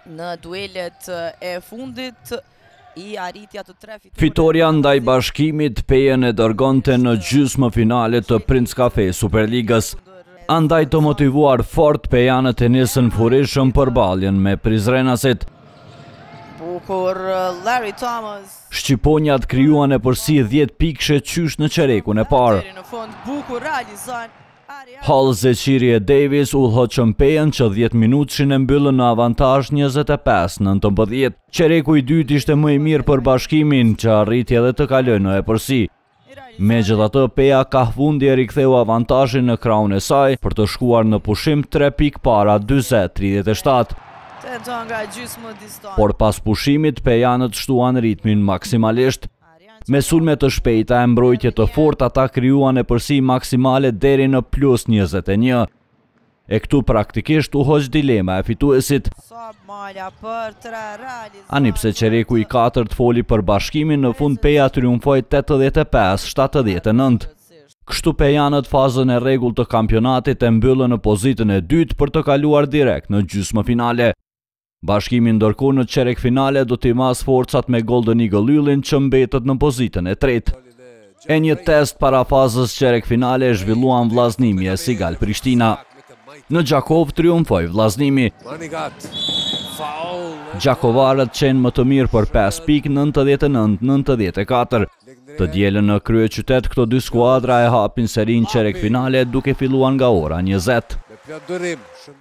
në duelet e fundit i arritja të 3 fitore. Fitoria ndaj Bashkimit Pejen e dërgonte në gjysmë finale të Princ Cafe Superligës. Andaj të motivuar fort pejanët e nisën furishëm përballjen me Prizrenasit. Bukur Larry Thomas. Shqiponjat krijuan e përsi 10 pikëshe qysh në qerekun e parë. Në fund bukur realizon. Hall Zeqiri e Davis udhëhoqën Pejen që 10 minutshin e mbyllën në avantazh 25-19. Qereku i dytë ishte më i mirë për Bashkimin që arriti edhe të kalojë në epërsi. Megjithatë, Peja ka fundi e riktheu avantazhin në krahun e saj për të shkuar në pushim 3 pikë para 40-37. Por pas pushimit, pejanët shtuan ritmin maksimalisht. Me sulme të shpejta e mbrojtje të forta ata krijuan e përsi maksimale deri në +21. E këtu praktikisht u hoq dilema e fituesit. Ani pse qereku i 4 foli për Bashkimin, në fund Peja triumfoi 85-79. Kështu pejanët fazën e rregullt të kampionatit e mbyllën në pozitën e dytë për të kaluar direkt në gjysmë finale. Bashkimi ndërkohë në qerek finale do t'i mas forcat me Golden Eagle Yllin që mbetet në pozitën e tretë. E një test para fazës qerek finale e zhvilluan vllaznimi e Sigal Prishtina. Në Gjakov triumfoi vllaznimi. Gjakovarët qenë më të mirë për 5 pikë 99-94. Të dielën në kryeqytet këto dy skuadra e hapin serin qerek finale duke filluar nga ora 20.